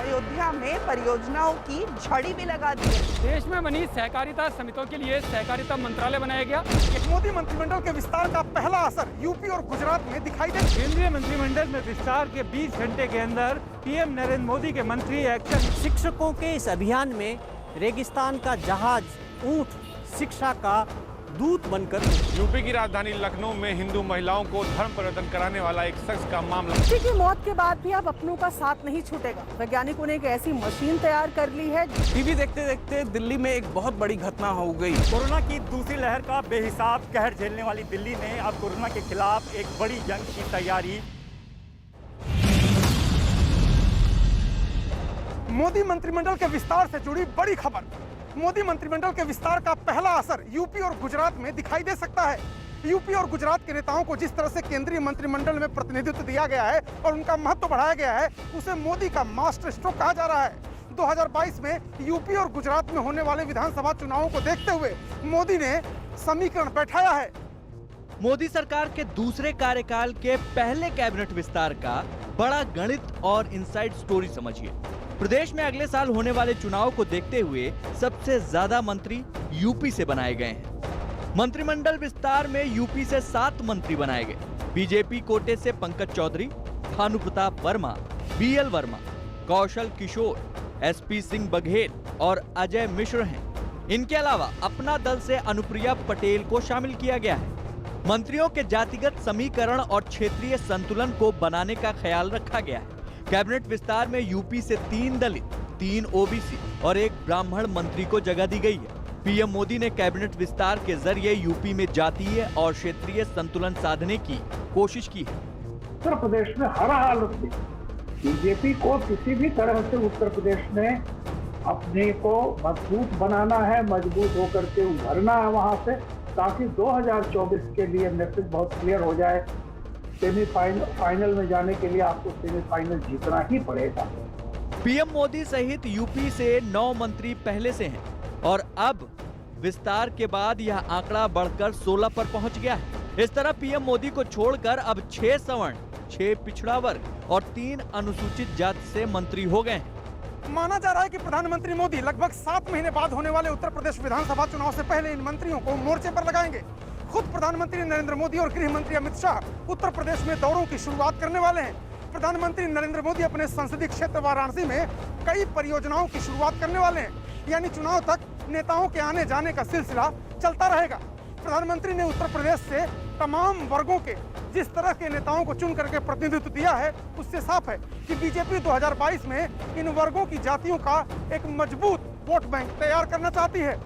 अयोध्या में परियोजनाओं की झड़ी भी लगा दी है। देश में बनी सहकारिता समितियों के लिए सहकारिता मंत्रालय बनाया गया। मोदी मंत्रिमंडल के विस्तार का पहला असर यूपी और गुजरात में दिखाई दे। केंद्रीय मंत्रिमंडल में विस्तार के 20 घंटे के अंदर पीएम नरेंद्र मोदी के मंत्री एक्शन। शिक्षकों के इस अभियान में रेगिस्तान का जहाज ऊंट शिक्षा का दूत बनकर। यूपी की राजधानी लखनऊ में हिंदू महिलाओं को धर्म परिवर्तन कराने वाला एक शख्स का मामला। किसी की मौत के बाद भी अब अपनों का साथ नहीं छूटेगा। वैज्ञानिकों ने एक ऐसी मशीन तैयार कर ली है। टीवी देखते देखते दिल्ली में एक बहुत बड़ी घटना हो गई। कोरोना की दूसरी लहर का बेहिसाब कहर झेलने वाली दिल्ली ने अब कोरोना के खिलाफ एक बड़ी जंग की तैयारी। मोदी मंत्रिमंडल के विस्तार से जुड़ी बड़ी खबर। मोदी मंत्रिमंडल के विस्तार का पहला असर यूपी और गुजरात में दिखाई दे सकता है। यूपी और गुजरात के नेताओं को जिस तरह से केंद्रीय मंत्रिमंडल में प्रतिनिधित्व दिया गया है और उनका महत्व बढ़ाया गया है, उसे मोदी का मास्टर स्ट्रोक कहा जा रहा है। 2022 में यूपी और गुजरात में होने वाले विधानसभा चुनावों को देखते हुए मोदी ने समीकरण बैठाया है। मोदी सरकार के दूसरे कार्यकाल के पहले कैबिनेट विस्तार का बड़ा गणित और इनसाइड स्टोरी समझिए। प्रदेश में अगले साल होने वाले चुनाव को देखते हुए सबसे ज्यादा मंत्री यूपी से बनाए गए हैं। मंत्रिमंडल विस्तार में यूपी से 7 मंत्री बनाए गए। बीजेपी कोटे से पंकज चौधरी, भानु प्रताप वर्मा, बीएल वर्मा, कौशल किशोर, एसपी सिंह बघेल और अजय मिश्र हैं। इनके अलावा अपना दल से अनुप्रिया पटेल को शामिल किया गया है। मंत्रियों के जातिगत समीकरण और क्षेत्रीय संतुलन को बनाने का ख्याल रखा गया है। कैबिनेट विस्तार में यूपी से 3 दलित, 3 ओबीसी और 1 ब्राह्मण मंत्री को जगह दी गई है। पीएम मोदी ने कैबिनेट विस्तार के जरिए यूपी में जातीय और क्षेत्रीय संतुलन साधने की कोशिश की है। उत्तर प्रदेश में हर हालत में बीजेपी को किसी भी तरह से उत्तर प्रदेश में अपने को मजबूत बनाना है, मजबूत होकर के उभरना है वहां से, ताकि 2024 के लिए मैसेज बहुत क्लियर हो जाए। सेमीफाइनल में जाने के लिए आपको सेमीफाइनल जीतना ही पड़ेगा। पीएम मोदी सहित यूपी से 9 मंत्री पहले से हैं और अब विस्तार के बाद यह आंकड़ा बढ़कर 16 पर पहुंच गया है। इस तरह पीएम मोदी को छोड़कर अब 6 सवर्ण, 6 पिछड़ा वर्ग और 3 अनुसूचित जाति से मंत्री हो गए हैं। माना जा रहा है कि प्रधानमंत्री मोदी लगभग 7 महीने बाद होने वाले उत्तर प्रदेश विधानसभा चुनाव से पहले इन मंत्रियों को मोर्चे पर लगाएंगे। खुद प्रधानमंत्री नरेंद्र मोदी और गृह मंत्री अमित शाह उत्तर प्रदेश में दौरों की शुरुआत करने वाले हैं। प्रधानमंत्री नरेंद्र मोदी अपने संसदीय क्षेत्र वाराणसी में कई परियोजनाओं की शुरुआत करने वाले हैं। यानी चुनाव तक नेताओं के आने जाने का सिलसिला चलता रहेगा। प्रधानमंत्री ने उत्तर प्रदेश से तमाम वर्गों के जिस तरह के नेताओं को चुन करके प्रतिनिधित्व दिया है, उससे साफ है कि बीजेपी 2022 में इन वर्गों की जातियों का एक मजबूत वोट बैंक तैयार करना चाहती है।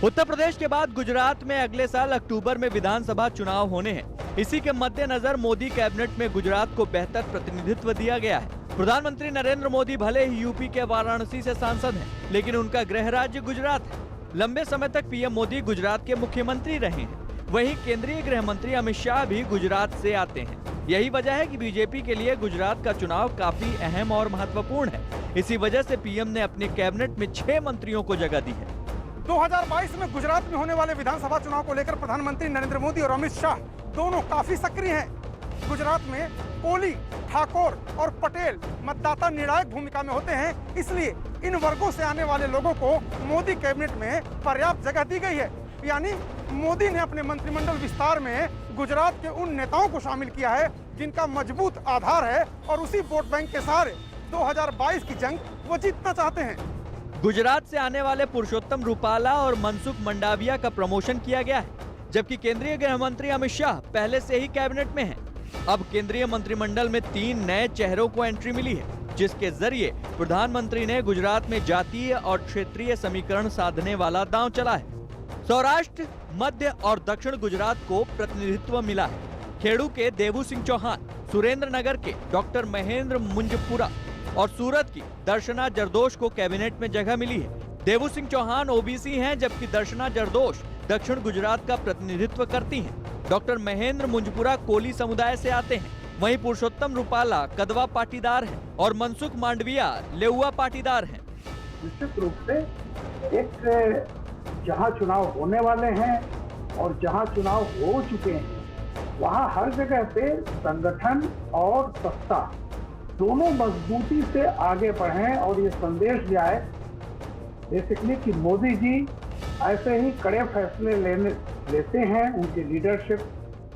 उत्तर प्रदेश के बाद गुजरात में अगले साल अक्टूबर में विधानसभा चुनाव होने हैं। इसी के मद्देनजर मोदी कैबिनेट में गुजरात को बेहतर प्रतिनिधित्व दिया गया है। प्रधानमंत्री नरेंद्र मोदी भले ही यूपी के वाराणसी से सांसद हैं, लेकिन उनका गृह राज्य गुजरात है। लंबे समय तक पीएम मोदी गुजरात के मुख्यमंत्री रहे हैं। वहीं केंद्रीय गृह मंत्री अमित शाह भी गुजरात से आते हैं। यही वजह है कि बीजेपी के लिए गुजरात का चुनाव काफी अहम और महत्वपूर्ण है। इसी वजह से पीएम ने अपने कैबिनेट में 6 मंत्रियों को जगह दी है। 2022 में गुजरात में होने वाले विधानसभा चुनाव को लेकर प्रधानमंत्री नरेंद्र मोदी और अमित शाह दोनों काफी सक्रिय हैं। गुजरात में कोली, ठाकुर और पटेल मतदाता निर्णायक भूमिका में होते हैं, इसलिए इन वर्गों से आने वाले लोगों को मोदी कैबिनेट में पर्याप्त जगह दी गई है। यानी मोदी ने अपने मंत्रिमंडल विस्तार में गुजरात के उन नेताओं को शामिल किया है जिनका मजबूत आधार है और उसी वोट बैंक के सहारे 2022 की जंग वो जीतना चाहते हैं। गुजरात से आने वाले पुरुषोत्तम रूपाला और मनसुख मंडाविया का प्रमोशन किया गया है, जबकि केंद्रीय गृह मंत्री अमित शाह पहले से ही कैबिनेट में हैं। अब केंद्रीय मंत्रिमंडल में 3 नए चेहरों को एंट्री मिली है, जिसके जरिए प्रधानमंत्री ने गुजरात में जातीय और क्षेत्रीय समीकरण साधने वाला दांव चला है। सौराष्ट्र, मध्य और दक्षिण गुजरात को प्रतिनिधित्व मिला है। खेड़ू के देवू सिंह चौहान, सुरेंद्रनगर के डॉक्टर महेंद्र मुंजपुरा और सूरत की दर्शना जरदोश को कैबिनेट में जगह मिली है। देवू सिंह चौहान ओबीसी हैं, जबकि दर्शना जरदोश दक्षिण गुजरात का प्रतिनिधित्व करती हैं। डॉक्टर महेंद्र मुंजपुरा कोली समुदाय से आते हैं। वहीं पुरुषोत्तम रूपाला कदवा पाटीदार हैं और मनसुख मांडविया लेउआ पाटीदार हैं। निश्चित रूप से एक जहां चुनाव होने वाले हैं और जहां चुनाव हो चुके हैं, वहां हर जगह पे संगठन और सत्ता दोनों मजबूती से आगे बढ़ें और ये संदेश जाए बेसिकली कि मोदी जी ऐसे ही कड़े फैसले लेते हैं, उनकी लीडरशिप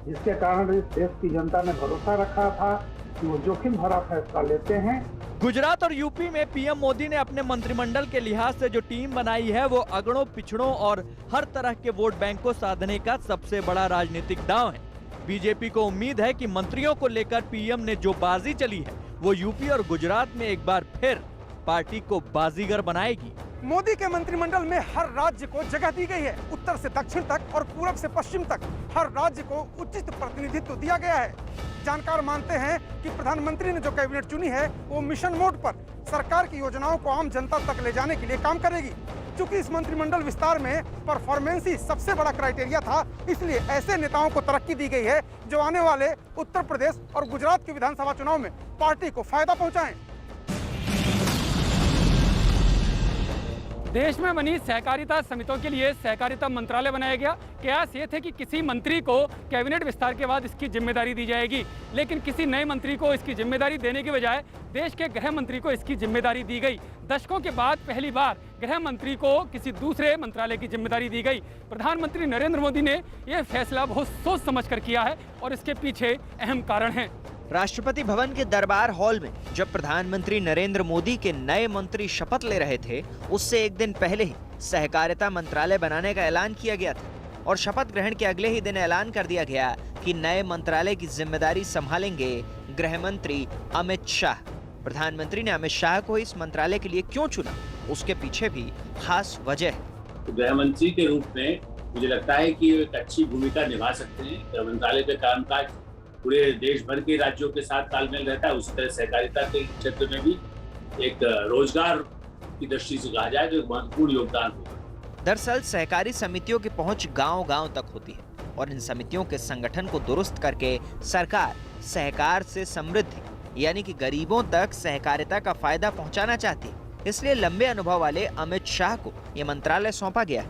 जिसके कारण इस देश की जनता ने भरोसा रखा था कि वो जोखिम भरा फैसला लेते हैं। गुजरात और यूपी में पीएम मोदी ने अपने मंत्रिमंडल के लिहाज से जो टीम बनाई है वो अगड़ों पिछड़ों और हर तरह के वोट बैंक को साधने का सबसे बड़ा राजनीतिक दांव है। बीजेपी को उम्मीद है कि मंत्रियों को लेकर पीएम ने जो बाजी चली है वो यूपी और गुजरात में एक बार फिर पार्टी को बाजीगर बनाएगी। मोदी के मंत्रिमंडल में हर राज्य को जगह दी गई है। उत्तर से दक्षिण तक और पूरब से पश्चिम तक हर राज्य को उचित प्रतिनिधित्व दिया गया है। जानकार मानते हैं कि प्रधानमंत्री ने जो कैबिनेट चुनी है वो मिशन मोड पर सरकार की योजनाओं को आम जनता तक ले जाने के लिए काम करेगी। चूंकि इस मंत्रिमंडल विस्तार में परफॉर्मेंस ही सबसे बड़ा क्राइटेरिया था, इसलिए ऐसे नेताओं को तरक्की दी गई है जो आने वाले उत्तर प्रदेश और गुजरात के विधानसभा चुनाव में पार्टी को फायदा पहुंचाएं। देश में बनी सहकारिता समितियों के लिए सहकारिता मंत्रालय बनाया गया। कयास ये थे कि किसी मंत्री को कैबिनेट विस्तार के बाद इसकी जिम्मेदारी दी जाएगी, लेकिन किसी नए मंत्री को इसकी जिम्मेदारी देने के बजाय देश के गृह मंत्री को इसकी जिम्मेदारी दी गई। दशकों के बाद पहली बार गृह मंत्री को किसी दूसरे मंत्रालय की जिम्मेदारी दी गई। प्रधानमंत्री नरेंद्र मोदी ने यह फैसला बहुत सोच समझकर किया है और इसके पीछे अहम कारण है। राष्ट्रपति भवन के दरबार हॉल में जब प्रधानमंत्री नरेंद्र मोदी के नए मंत्री शपथ ले रहे थे, उससे एक दिन पहले ही सहकारिता मंत्रालय बनाने का ऐलान किया गया था और शपथ ग्रहण के अगले ही दिन ऐलान कर दिया गया कि नए मंत्रालय की जिम्मेदारी संभालेंगे गृह मंत्री अमित शाह। प्रधानमंत्री ने अमित शाह को इस मंत्रालय के लिए क्यों चुना, उसके पीछे भी खास वजह है। गृह मंत्री के रूप में मुझे लगता है कि एक अच्छी भूमिका निभा सकते हैं। गृह मंत्रालय का कामकाज पूरे देश भर के राज्यों के साथ तालमेल रहता है। उसी तरह सहकारिता के क्षेत्र में भी एक रोजगार की दृष्टि से कहा जाए तो एक महत्वपूर्ण योगदान होगा। दरअसल सहकारी समितियों की पहुंच गांव-गांव तक होती है और इन समितियों के संगठन को दुरुस्त करके सरकार सहकार से समृद्धि यानी कि गरीबों तक सहकारिता का फायदा पहुंचाना चाहती है। इसलिए लंबे अनुभव वाले अमित शाह को ये मंत्रालय सौंपा गया है।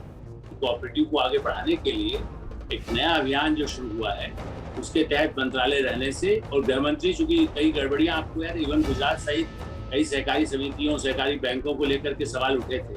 कोऑपरेटिव को आगे बढ़ाने के लिए एक नया अभियान जो शुरू हुआ है, उसके तहत मंत्रालय रहने से और गृह मंत्री चूंकि कई गड़बड़ियां आपको यार इवन गुजरात सहित कई सहकारी समितियों सहकारी बैंकों को लेकर के सवाल उठे थे,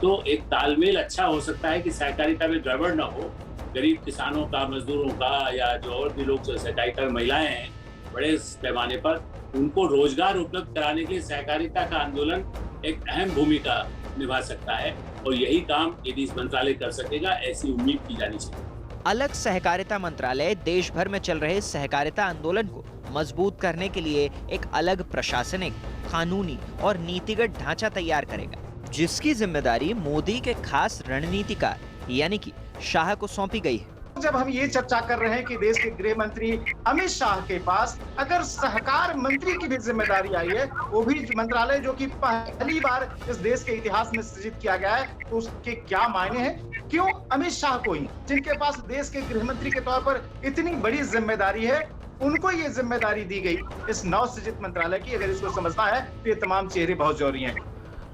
तो एक तालमेल अच्छा हो सकता है कि सहकारिता में गड़बड़ न हो। गरीब किसानों का, मजदूरों का या जो और भी लोग सहकारिता में महिलाएं हैं बड़े पैमाने पर, उनको रोजगार उपलब्ध कराने के लिए सहकारिता का आंदोलन एक अहम भूमिका निभा सकता है और यही काम यदि इस मंत्रालय कर सकेगा, ऐसी उम्मीद की जानी चाहिए। अलग सहकारिता मंत्रालय देश भर में चल रहे सहकारिता आंदोलन को मजबूत करने के लिए एक अलग प्रशासनिक, कानूनी और नीतिगत ढांचा तैयार करेगा, जिसकी जिम्मेदारी मोदी के खास रणनीतिकार यानी कि शाह को सौंपी गई है। जब हम ये चर्चा कर रहे हैं कि देश के गृह मंत्री अमित शाह के पास अगर सहकार मंत्री की भी जिम्मेदारी आई है, वो भी मंत्रालय जो कि पहली बार इस देश के इतिहास में सृजित किया गया है, तो उसके क्या मायने हैं? क्यों अमित शाह को ही, जिनके पास देश के गृह मंत्री के तौर पर इतनी बड़ी जिम्मेदारी है, उनको ये जिम्मेदारी दी गई इस नवसृजित मंत्रालय की? अगर इसको समझना है तो ये तमाम चेहरे बहुत जरूरी हैं।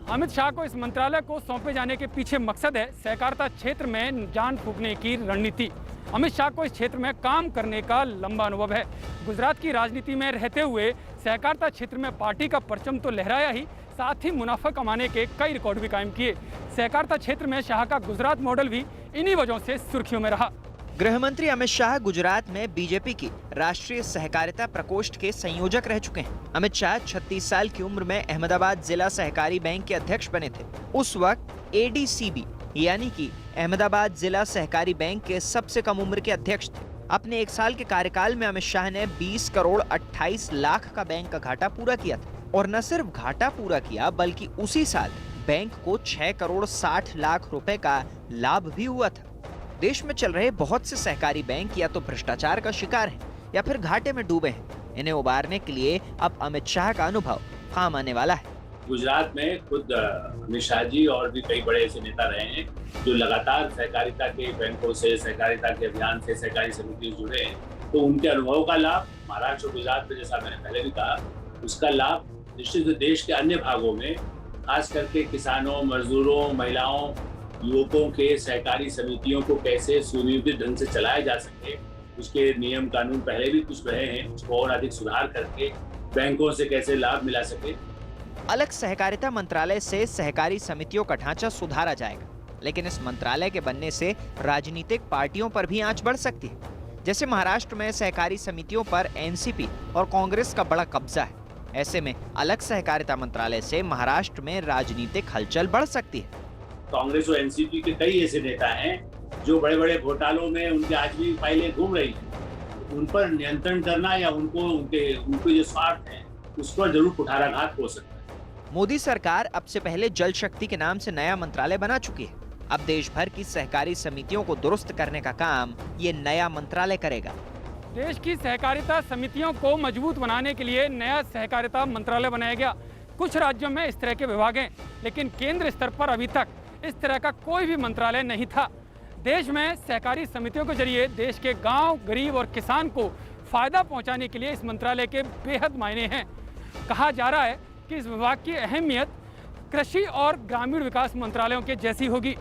अमित शाह को इस मंत्रालय को सौंपे जाने के पीछे मकसद है सहकारिता क्षेत्र में जान फूंकने की रणनीति। अमित शाह को इस क्षेत्र में काम करने का लंबा अनुभव है। गुजरात की राजनीति में रहते हुए सहकारिता क्षेत्र में पार्टी का परचम तो लहराया ही, साथ ही मुनाफा कमाने के कई रिकॉर्ड भी कायम किए। सहकारिता क्षेत्र में शाह का गुजरात मॉडल भी इन्हीं वजहों से सुर्खियों में रहा। गृह मंत्री अमित शाह गुजरात में बीजेपी की राष्ट्रीय सहकारिता प्रकोष्ठ के संयोजक रह चुके हैं। अमित शाह 36 साल की उम्र में अहमदाबाद जिला सहकारी बैंक के अध्यक्ष बने थे। उस वक्त एडीसीबी यानी कि अहमदाबाद जिला सहकारी बैंक के सबसे कम उम्र के अध्यक्ष थे। अपने 1 साल के कार्यकाल में अमित शाह ने 20 करोड़ 28 लाख का बैंक का घाटा पूरा किया था और न सिर्फ घाटा पूरा किया बल्कि उसी साल बैंक को 6 करोड़ 60 लाख रुपए का लाभ भी हुआ था। देश में चल रहे बहुत से सहकारी बैंक या तो भ्रष्टाचार का शिकार हैं या फिर घाटे में डूबे हैं। इन्हें उबारने के लिए अब अमित शाह का अनुभव काम आने वाला है। गुजरात में खुद अमित शाह जी और भी कई बड़े ऐसे नेता रहे हैं जो लगातार सहकारिता के बैंकों से, सहकारिता के अभियान से, सहकारी समितियों से जुड़े हैं, तो उनके अनुभव का लाभ महाराष्ट्र और गुजरात में, जैसा मैंने पहले भी कहा, उसका लाभ निश्चित देश के अन्य भागों में, खास करके किसानों, मजदूरों, महिलाओं, युवकों के सहकारी समितियों को कैसे सुनियोजित ढंग से चलाया जा सके, उसके नियम कानून पहले भी कुछ रहे हैं, उसको और अधिक सुधार करके बैंकों से कैसे लाभ मिला सके। अलग सहकारिता मंत्रालय से सहकारी समितियों का ढांचा सुधारा जाएगा, लेकिन इस मंत्रालय के बनने से राजनीतिक पार्टियों पर भी आंच बढ़ सकती है। जैसे महाराष्ट्र में सहकारी समितियों पर एनसीपी और कांग्रेस का बड़ा कब्जा है। ऐसे में अलग सहकारिता मंत्रालय से महाराष्ट्र में राजनीतिक हलचल बढ़ सकती है। कांग्रेस और एनसीपी के कई ऐसे नेता हैं जो बड़े बड़े घोटालों में उनके आज भी फाइलें घूम रही हैं। उन पर नियंत्रण करना या उनके जो स्वार्थ हैं उस पर जरूर कुठाराघात हो सकता है। मोदी सरकार अब से पहले जल शक्ति के नाम से नया मंत्रालय बना चुकी है। अब देश भर की सहकारी समितियों को दुरुस्त करने का काम ये नया मंत्रालय करेगा। देश की सहकारिता समितियों को मजबूत बनाने के लिए नया सहकारिता मंत्रालय बनाया गया। कुछ राज्यों में इस तरह के विभाग हैं, लेकिन केंद्र स्तर पर अभी तक इस तरह का कोई भी मंत्रालय नहीं था। देश में सहकारी समितियों के जरिए देश के गांव, गरीब और किसान को फायदा पहुंचाने के लिए इस मंत्रालय के बेहद मायने हैं। कहा जा रहा है कि इस विभाग की अहमियत कृषि और ग्रामीण विकास मंत्रालयों के जैसी होगी।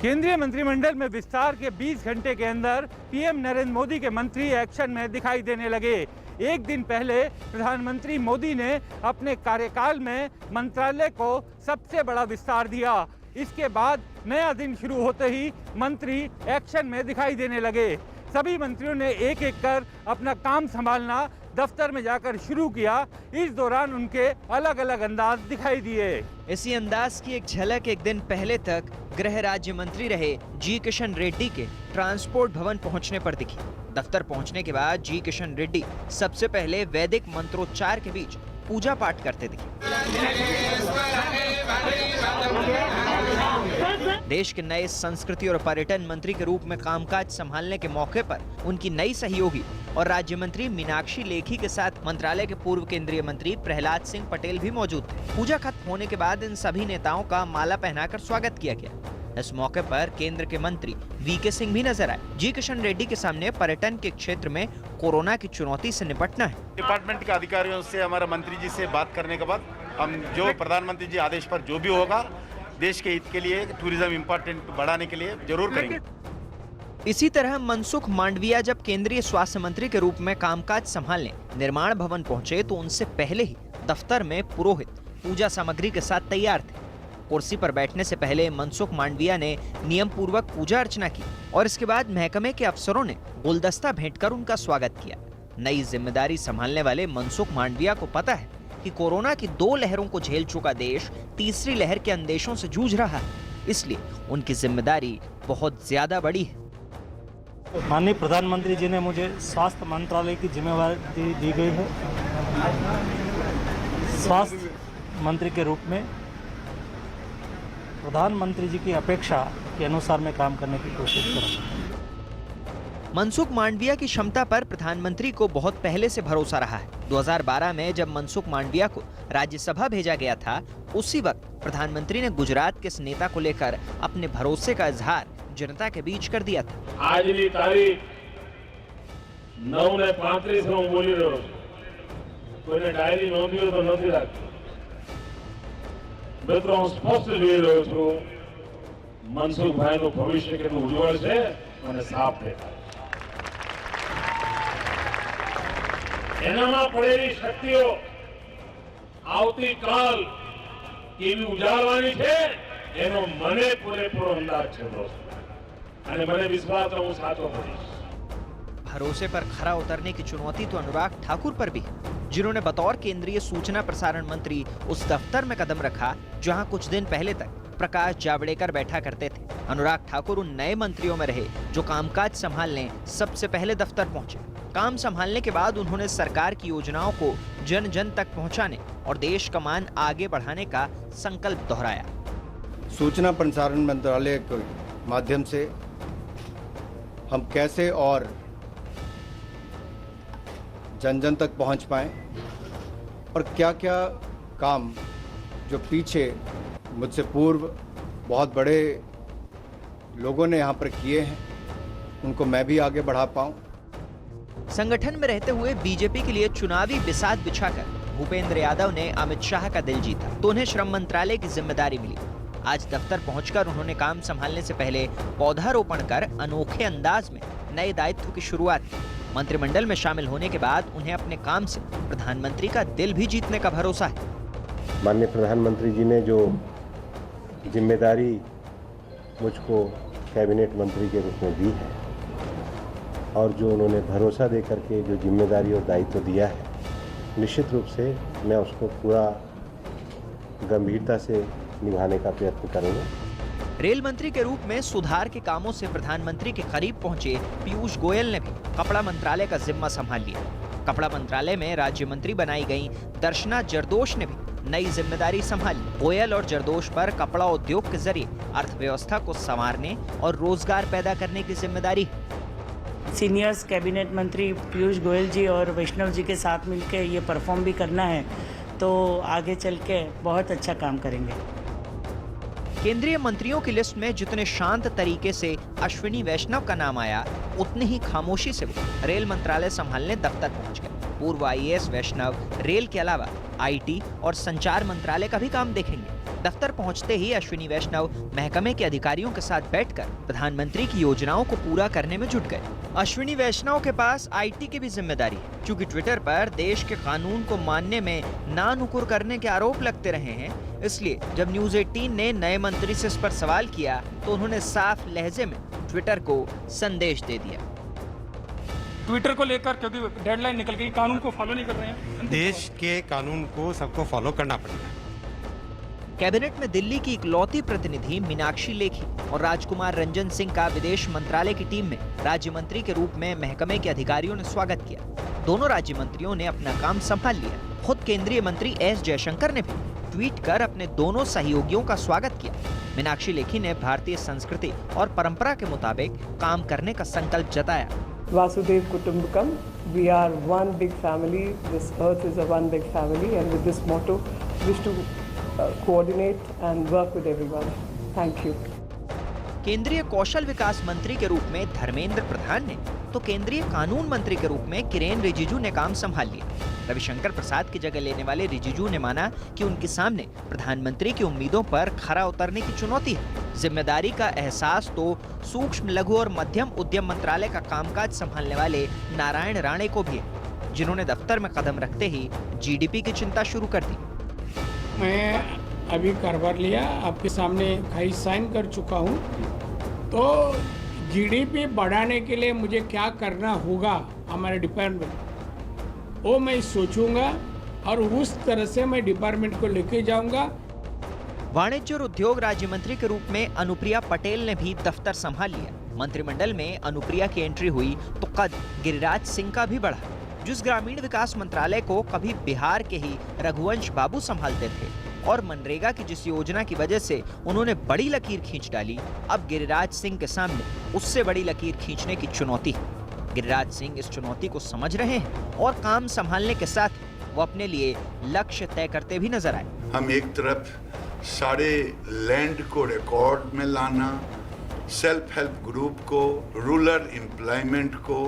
केंद्रीय मंत्रिमंडल में विस्तार के 20 घंटे के अंदर पीएम नरेंद्र मोदी के मंत्री एक्शन में दिखाई देने लगे। एक दिन पहले प्रधानमंत्री मोदी ने अपने कार्यकाल में मंत्रालय को सबसे बड़ा विस्तार दिया। इसके बाद नया दिन शुरू होते ही मंत्री एक्शन में दिखाई देने लगे। सभी मंत्रियों ने एक एक कर अपना काम संभालना दफ्तर में जाकर शुरू किया। इस दौरान उनके अलग अलग अंदाज दिखाई दिए। इसी अंदाज की एक झलक एक दिन पहले तक गृह राज्य मंत्री रहे जी किशन रेड्डी के ट्रांसपोर्ट भवन पहुंचने पर दिखी। दफ्तर पहुंचने के बाद जी किशन रेड्डी सबसे पहले वैदिक मंत्रोच्चार के बीच पूजा पाठ करते दिखे। देश के नए संस्कृति और पर्यटन मंत्री के रूप में कामकाज संभालने के मौके पर उनकी नई सहयोगी और राज्य मंत्री मीनाक्षी लेखी के साथ मंत्रालय के पूर्व केंद्रीय मंत्री प्रहलाद सिंह पटेल भी मौजूद थे। पूजा खत्म होने के बाद इन सभी नेताओं का माला पहनाकर स्वागत किया गया। इस मौके पर केंद्र के मंत्री वीके सिंह भी नजर आए। जी किशन रेड्डी के सामने पर्यटन के क्षेत्र में कोरोना की चुनौती से निपटना है। डिपार्टमेंट के अधिकारियों से, हमारा मंत्री जी से बात करने के बाद हम जो प्रधानमंत्री जी आदेश पर जो भी होगा देश के हित के लिए, टूरिज्म इम्पोर्टेंट बढ़ाने के लिए जरूर करेंगे। इसी तरह मनसुख मांडविया जब केंद्रीय स्वास्थ्य मंत्री के रूप में कामकाज संभालने निर्माण भवन पहुंचे तो उनसे पहले ही दफ्तर में पुरोहित पूजा सामग्री के साथ तैयार थे। कुर्सी पर बैठने से पहले मनसुख मांडविया ने नियम पूर्वक पूजा अर्चना की और इसके बाद महकमे के अफसरों ने गुलदस्ता भेंटकर उनका स्वागत किया। नई जिम्मेदारी संभालने वाले मनसुख मांडविया को पता है कि कोरोना की 2 लहरों को झेल चुका देश तीसरी लहर के अंदेशों से जूझ रहा है, इसलिए उनकी जिम्मेदारी बहुत ज्यादा बड़ी है। माननीय प्रधानमंत्री जी ने मुझे स्वास्थ्य मंत्रालय की जिम्मेदारी दी गई है। स्वास्थ्य मंत्री के रूप में प्रधानमंत्री जी की अपेक्षा के अनुसार मैं काम करने की कोशिश करूंगा। मनसुख मांडविया की क्षमता पर प्रधानमंत्री को बहुत पहले से भरोसा रहा है। 2012 में जब मनसुख मांडविया को राज्यसभा भेजा गया था, उसी वक्त प्रधानमंत्री ने गुजरात के इस नेता को लेकर अपने भरोसे का इजहार जनता के बीच कर दिया था। आज की तारीख 9:35 હું બોલી રહ્યો છું। કોઈને ડાયરી નોંધી હોય તો નથી રાખી। મિત્રો હું સ્પષ્ટ જોઈ રહ્યો છું મનસુખભાઈનું ભવિષ્ય કેટલું ઉજ્જવળ છે અને સાફ દેખાય। એનામાં પડેલી શક્તિઓ આવતીકાલ કેવી ઉજાળવાની છે એનો મને પૂરેપૂરો અંદાજ છે દોસ્તો, અને મને વિશ્વાસ છે હું સાચો કરીશ। भरोसे पर खरा उतरने की चुनौती तो अनुराग ठाकुर पर भी है, जिन्होंने बतौर केंद्रीय सूचना प्रसारण मंत्री उस दफ्तर में कदम रखा जहां कुछ दिन पहले तक प्रकाश जावड़ेकर बैठा करते थे। अनुराग ठाकुर उन नए मंत्रियों में रहे जो कामकाज संभालने सबसे पहले दफ्तर पहुंचे। काम संभालने के बाद उन्होंने सरकार की योजनाओं को जन जन तक पहुंचाने और देश का मान आगे बढ़ाने का संकल्प दोहराया। सूचना प्रसारण मंत्रालय के माध्यम से हम कैसे और जन जन तक पहुंच पाएं और क्या क्या काम जो पीछे मुझसे पूर्व बहुत बड़े लोगों ने यहाँ पर किए हैं उनको मैं भी आगे बढ़ा पाऊं। संगठन में रहते हुए बीजेपी के लिए चुनावी बिसात बिछाकर भूपेंद्र यादव ने अमित शाह का दिल जीता तो उन्हें श्रम मंत्रालय की जिम्मेदारी मिली। आज दफ्तर पहुंचकर उन्होंने काम संभालने से पहले पौधारोपण कर अनोखे अंदाज में नए दायित्व की शुरुआत की। मंत्रिमंडल में शामिल होने के बाद उन्हें अपने काम से प्रधानमंत्री का दिल भी जीतने का भरोसा है। माननीय प्रधानमंत्री जी ने जो जिम्मेदारी मुझको कैबिनेट मंत्री के रूप में दी है और जो उन्होंने भरोसा दे करके जो जिम्मेदारी और दायित्व दिया है, निश्चित रूप से मैं उसको पूरा गंभीरता से निभाने का प्रयत्न करूंगा। रेल मंत्री के रूप में सुधार के कामों से प्रधानमंत्री के करीब पहुंचे पीयूष गोयल ने भी कपड़ा मंत्रालय का जिम्मा संभाल लिया। कपड़ा मंत्रालय में राज्य मंत्री बनाई गई दर्शना जरदोश ने भी नई जिम्मेदारी संभाली। गोयल और जरदोश पर कपड़ा उद्योग के जरिए अर्थव्यवस्था को संवारने और रोजगार पैदा करने की जिम्मेदारी है। सीनियर्स कैबिनेट मंत्री पीयूष गोयल जी और वैष्णव जी के साथ मिलकर ये परफॉर्म भी करना है, तो आगे चल के बहुत अच्छा काम करेंगे। केंद्रीय मंत्रियों की लिस्ट में जितने शांत तरीके से अश्विनी वैष्णव का नाम आया, उतनी ही खामोशी से वो रेल मंत्रालय संभालने दफ्तर पहुंच गए। पूर्व आईएएस वैष्णव रेल के अलावा आईटी और संचार मंत्रालय का भी काम देखेंगे। दफ्तर पहुंचते ही अश्विनी वैष्णव महकमे के अधिकारियों के साथ बैठकर प्रधानमंत्री की योजनाओं को पूरा करने में जुट गए। अश्विनी वैष्णव के पास आईटी की भी जिम्मेदारी है, क्योंकि ट्विटर पर देश के कानून को मानने में नानुकुर करने के आरोप लगते रहे हैं। इसलिए जब न्यूज 18 ने नए मंत्री से इस पर सवाल किया तो उन्होंने साफ लहजे में ट्विटर को संदेश दे दिया। ट्विटर को लेकर क्योंकि डेडलाइन निकल गई, कानून को फॉलो नहीं कर रहे हैं। देश के कानून को सबको फॉलो करना पड़ेगा। कैबिनेट में दिल्ली की इकलौती प्रतिनिधि मीनाक्षी लेखी और राजकुमार रंजन सिंह का विदेश मंत्रालय की टीम में राज्य मंत्री के रूप में महकमे के अधिकारियों ने स्वागत किया। दोनों राज्य मंत्रियों ने अपना काम संभाल लिया। खुद केंद्रीय मंत्री एस जयशंकर ने भी ट्वीट कर अपने दोनों सहयोगियों का स्वागत किया। मीनाक्षी लेखी ने भारतीय संस्कृति और परंपरा के मुताबिक काम करने का संकल्प जताया। Vasudhaiv Kutumbakam, we are one big family. This earth is a one big family, and with this motto, wish to coordinate and work with everyone. Thank you. केंद्रीय कौशल विकास मंत्री के रूप में धर्मेंद्र प्रधान ने तो केंद्रीय कानून मंत्री के रूप में किरेन रिजिजू ने काम संभाल लिया। रविशंकर प्रसाद की जगह लेने वाले रिजिजू ने माना कि उनके सामने प्रधानमंत्री की उम्मीदों पर खरा उतरने की चुनौती है। जिम्मेदारी का एहसास तो सूक्ष्म, लघु और मध्यम उद्यम मंत्रालय का कामकाज संभालने वाले नारायण राणे को भी है, जिन्होंने दफ्तर में कदम रखते ही जीडीपी की चिंता शुरू कर दी। मैं अभी कारोबार लिया, आपके सामने खाई साइन कर चुका हूँ। तो जीडीपी बढ़ाने के लिए मुझे क्या करना होगा हमारे डिपार्टमेंट, वो मैं सोचूंगा और उस तरह से मैं डिपार्टमेंट को लेके जाऊंगा। वाणिज्य और उद्योग राज्य मंत्री के रूप में अनुप्रिया पटेल ने भी दफ्तर संभाल लिया। मंत्रिमंडल में अनुप्रिया की एंट्री हुई तो कद गिरिराज सिंह का भी बढ़ा। जिस ग्रामीण विकास मंत्रालय को कभी बिहार के ही रघुवंश बाबू संभालते थे और मनरेगा की जिस योजना की वजह से उन्होंने बड़ी लकीर खींच डाली, अब गिरिराज सिंह के सामने उससे बड़ी लकीर खींचने की चुनौती है। गिरिराज सिंह इस चुनौती को समझ रहे हैं और काम संभालने के साथ वो अपने लिए लक्ष्य तय करते भी नजर आए। हम एक तरफ सारे लैंड को रिकॉर्ड में लाना, सेल्फ हेल्प ग्रुप को, रूरल एम्प्लॉयमेंट को,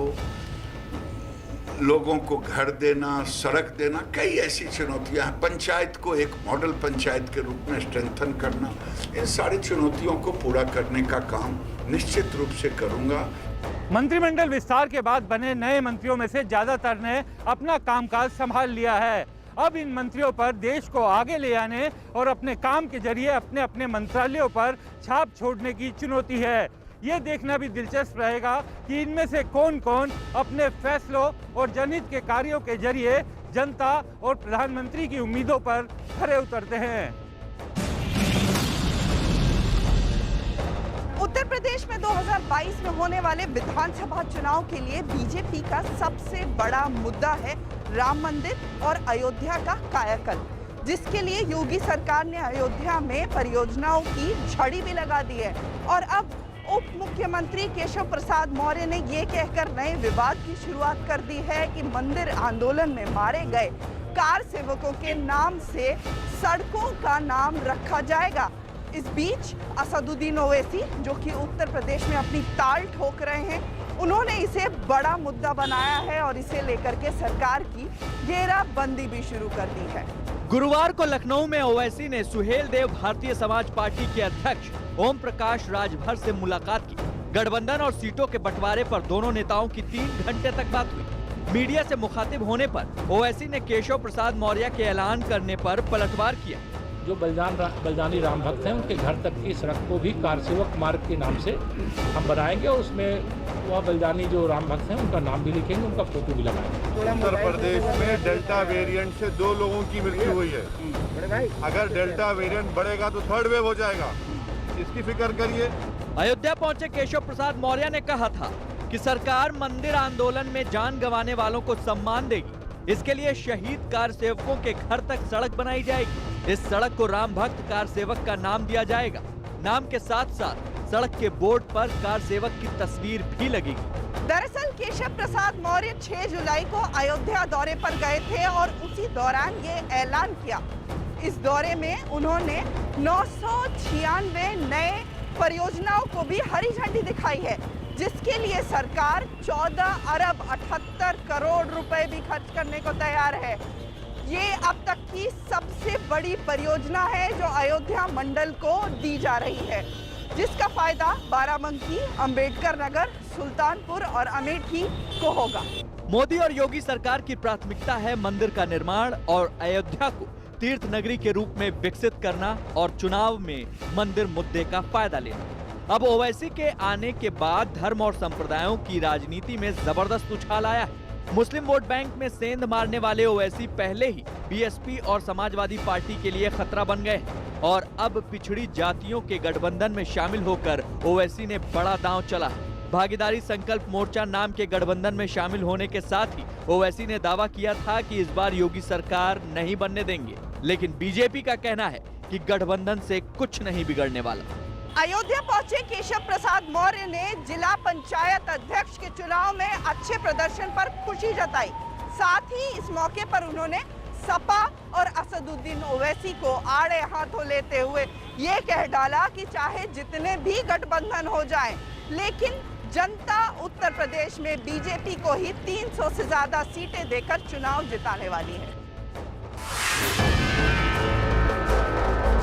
लोगों को घर देना, सड़क देना, कई ऐसी चुनौतियां हैं। पंचायत को एक मॉडल पंचायत के रूप में स्ट्रेंथन करना, इन सारी चुनौतियों को पूरा करने का काम निश्चित रूप से करूंगा। मंत्रिमंडल विस्तार के बाद बने नए मंत्रियों में से ज्यादातर ने अपना कामकाज संभाल लिया है। अब इन मंत्रियों पर देश को आगे ले आने और अपने काम के जरिए अपने अपने मंत्रालयों पर छाप छोड़ने की चुनौती है। ये देखना भी दिलचस्प रहेगा कि इनमें से कौन कौन अपने फैसलों और जनहित के कार्यों के जरिए जनता और प्रधानमंत्री की उम्मीदों पर खरे उतरते हैं। उत्तर प्रदेश में 2022 में होने वाले विधानसभा चुनाव के लिए बीजेपी का सबसे बड़ा मुद्दा है राम मंदिर और अयोध्या का कायाकल्प, जिसके लिए योगी सरकार ने अयोध्या में परियोजनाओं की झड़ी भी लगा दी है। और अब उप मुख्यमंत्री केशव प्रसाद मौर्य ने ये कहकर नए विवाद की शुरुआत कर दी है कि मंदिर आंदोलन में मारे गए कार सेवकों के नाम से सड़कों का नाम रखा जाएगा। इस बीच असदुद्दीन ओवैसी, जो कि उत्तर प्रदेश में अपनी ताल ठोक रहे हैं, उन्होंने इसे बड़ा मुद्दा बनाया है और इसे लेकर के सरकार की घेराबंदी भी शुरू कर दी है। गुरुवार को लखनऊ में ओवैसी ने सुहेल देव भारतीय समाज पार्टी के अध्यक्ष ओम प्रकाश राजभर से मुलाकात की। गठबंधन और सीटों के बंटवारे पर दोनों नेताओं की 3 घंटे तक बात हुई। मीडिया से मुखातिब होने पर ओवैसी ने केशव प्रसाद मौर्य के ऐलान करने पर पलटवार किया। जो बलिदानी राम भक्त हैं उनके घर तक की सड़क को भी कारसेवक मार्ग के नाम से हम बनाएंगे और उसमें वह बलिदानी जो राम भक्त हैं उनका नाम भी लिखेंगे, उनका फोटो भी लगाएंगे। उत्तर प्रदेश में डेल्टा वेरिएंट से 2 लोगों की मृत्यु हुई है। अगर डेल्टा वेरिएंट बढ़ेगा तो 3rd वेव हो जाएगा, इसकी फिक्र करिए। अयोध्या पहुंचे केशव प्रसाद मौर्य ने कहा था कि सरकार मंदिर आंदोलन में जान गंवाने वालों को सम्मान देगी। इसके लिए शहीद कार सेवकों के घर तक सड़क बनाई जाएगी। इस सड़क को राम भक्त कार सेवक का नाम दिया जाएगा। नाम के साथ साथ सड़क के बोर्ड पर कार सेवक की तस्वीर भी लगेगी। दरअसल केशव प्रसाद मौर्य 6 जुलाई को अयोध्या दौरे पर गए थे और उसी दौरान ये ऐलान किया। इस दौरे में उन्होंने 996 नए परियोजनाओं को भी हरी झंडी दिखाई है, जिसके लिए सरकार 14 अरब 78 करोड़ रुपए भी खर्च करने को तैयार है। ये अब तक की सबसे बड़ी परियोजना है जो अयोध्या मंडल को दी जा रही है, जिसका फायदा बाराबंकी, अंबेडकर नगर, सुल्तानपुर और अमेठी को होगा। मोदी और योगी सरकार की प्राथमिकता है मंदिर का निर्माण और अयोध्या को तीर्थ नगरी के रूप में विकसित करना और चुनाव में मंदिर मुद्दे का फायदा लेना। अब ओवैसी के आने के बाद धर्म और संप्रदायों की राजनीति में जबरदस्त उछाल आया है। मुस्लिम वोट बैंक में सेंध मारने वाले ओवैसी पहले ही बीएसपी और समाजवादी पार्टी के लिए खतरा बन गए और अब पिछड़ी जातियों के गठबंधन में शामिल होकर ओवैसी ने बड़ा दांव चला है। भागीदारी संकल्प मोर्चा नाम के गठबंधन में शामिल होने के साथ ही ओवैसी ने दावा किया था कि इस बार योगी सरकार नहीं बनने देंगे, लेकिन बीजेपी का कहना है कि गठबंधन से कुछ नहीं बिगड़ने वाला। अयोध्या पहुंचे केशव प्रसाद मौर्य ने जिला पंचायत अध्यक्ष के चुनाव में अच्छे प्रदर्शन पर खुशी जताई। साथ ही इस मौके पर उन्होंने सपा और असदुद्दीन ओवैसी को आड़े हाथों लेते हुए ये कह डाला कि चाहे जितने भी गठबंधन हो जाएं, लेकिन जनता उत्तर प्रदेश में बीजेपी को ही 300 से ज्यादा सीटें देकर चुनाव जिताने वाली है।